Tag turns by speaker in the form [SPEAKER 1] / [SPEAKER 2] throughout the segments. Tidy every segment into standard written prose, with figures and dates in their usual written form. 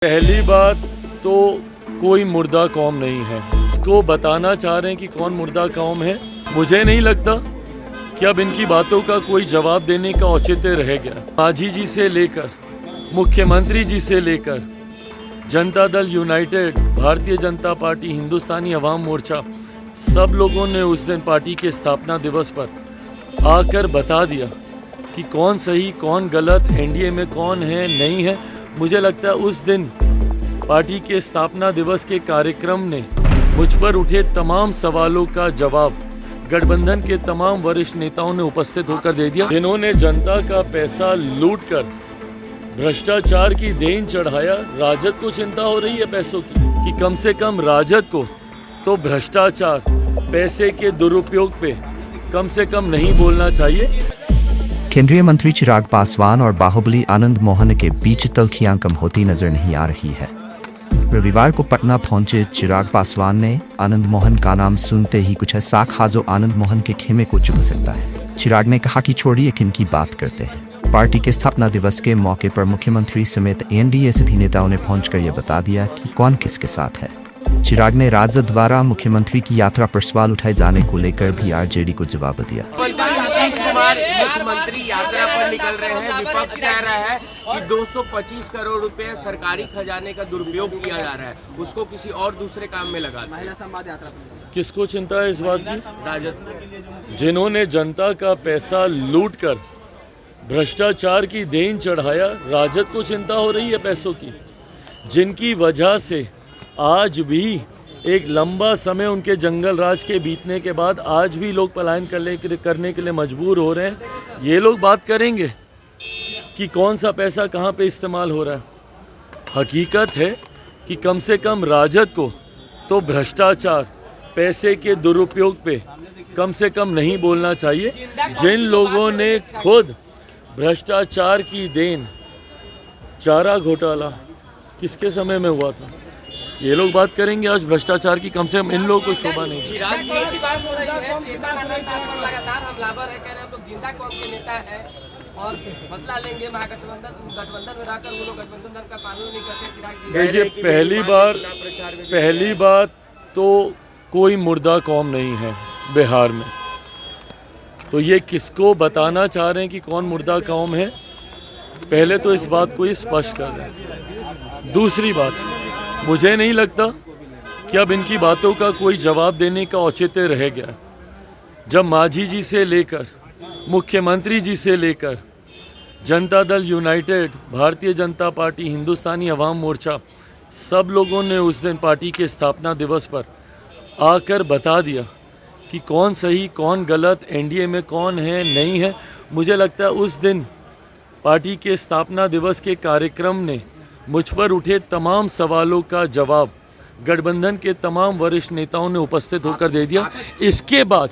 [SPEAKER 1] पहली बात तो कोई मुर्दा कौम नहीं है। इसको बताना चाह रहे हैं कि कौन मुर्दा कौम है। मुझे नहीं लगता कि अब इनकी बातों का कोई जवाब देने का औचित्य रह गया। माझी जी से लेकर मुख्यमंत्री जी से लेकर जनता दल यूनाइटेड, भारतीय जनता पार्टी, हिंदुस्तानी अवाम मोर्चा, सब लोगों ने उस दिन पार्टी के स्थापना दिवस पर आकर बता दिया कि कौन सही कौन गलत, एनडीए में कौन है नहीं है। मुझे लगता है उस दिन पार्टी के स्थापना दिवस के कार्यक्रम ने मुझ पर उठे तमाम सवालों का जवाब गठबंधन के तमाम वरिष्ठ नेताओं ने उपस्थित होकर दे दिया। जिन्होंने जनता का पैसा लूटकर भ्रष्टाचार की देन चढ़ाया, राजद को चिंता हो रही है पैसों की कि कम से कम राजद को तो भ्रष्टाचार, पैसे के दुरुपयोग पे कम से कम नहीं बोलना चाहिए।
[SPEAKER 2] केंद्रीय मंत्री चिराग पासवान और बाहुबली आनंद मोहन के बीच तल्खियां कम होती नजर नहीं आ रही है। रविवार को पटना पहुंचे चिराग पासवान ने आनंद मोहन का नाम सुनते ही कुछ ऐसा कहा जो आनंद मोहन के खेमे को चुभ सकता है। चिराग ने कहा कि छोड़िए किन की बात करते हैं। पार्टी के स्थापना दिवस के मौके पर मुख्यमंत्री समेत एनडीए सभी नेताओं ने पहुंचकर यह बता दिया कि कौन किसके साथ है। चिराग ने राजद द्वारा मुख्यमंत्री की यात्रा पर सवाल उठाए जाने को लेकर भी आरजेडी को जवाब दिया।
[SPEAKER 3] नीतीश कुमार मुख्यमंत्री यात्रा पर निकल रहे हैं। विपक्ष कह रहा है कि 225 करोड़ रुपए सरकारी खजाने का दुरुपयोग किया जा रहा है, उसको किसी और दूसरे काम में लगा। महिला संवाद यात्रा
[SPEAKER 1] किसको चिंता है इस बात की?
[SPEAKER 3] राजद,
[SPEAKER 1] जिन्होंने जनता का पैसा लूटकर भ्रष्टाचार की देन चढ़ाया, राजद को चिंता हो रही है पैसों की, जिनकी वजह से आज भी एक लंबा समय उनके जंगल राज के बीतने के बाद आज भी लोग पलायन करने के लिए मजबूर हो रहे हैं। ये लोग बात करेंगे कि कौन सा पैसा कहाँ पे इस्तेमाल हो रहा है। हकीकत है कि कम से कम राजद को तो भ्रष्टाचार, पैसे के दुरुपयोग पे कम से कम नहीं बोलना चाहिए। जिन लोगों ने खुद भ्रष्टाचार की देन, चारा घोटाला किसके समय में हुआ था, ये लोग बात करेंगे आज भ्रष्टाचार की। कम से कम इन लोगों को शोभा नहीं।
[SPEAKER 4] लगातार हमलावर है, कह रहे हैं तो जिंदा कौम के नेता है और बदला लेंगे। महागठबंधन में रहकर वो लोग गठबंधन का पालन नहीं करते।
[SPEAKER 1] देखिए, पहली बात तो कोई मुर्दा कौम नहीं है बिहार में। तो ये किसको बताना चाह रहे हैं कि कौन मुर्दा कौम है, पहले तो इस बात को ही स्पष्ट कर दें। दूसरी बात, मुझे नहीं लगता कि अब इनकी बातों का कोई जवाब देने का औचित्य रह गया। जब माझी जी से लेकर मुख्यमंत्री जी से लेकर जनता दल यूनाइटेड, भारतीय जनता पार्टी, हिंदुस्तानी अवाम मोर्चा, सब लोगों ने उस दिन पार्टी के स्थापना दिवस पर आकर बता दिया कि कौन सही कौन गलत, एनडीए में कौन है नहीं है। मुझे लगता है उस दिन पार्टी के स्थापना दिवस के कार्यक्रम ने मुझ पर उठे तमाम सवालों का जवाब गठबंधन के तमाम वरिष्ठ नेताओं ने उपस्थित होकर दे दिया। इसके बाद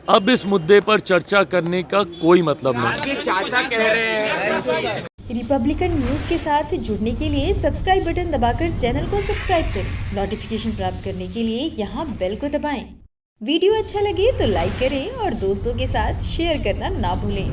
[SPEAKER 1] अब इस मुद्दे पर चर्चा करने का कोई मतलब नहीं।
[SPEAKER 3] चाचा कह रहे हैं।
[SPEAKER 5] रिपब्लिकन न्यूज के साथ जुड़ने के लिए सब्सक्राइब बटन दबाकर चैनल को सब्सक्राइब करें। नोटिफिकेशन प्राप्त करने के लिए यहाँ बेल को दबाएं। वीडियो अच्छा लगे तो लाइक करें और दोस्तों के साथ शेयर करना ना भूलें।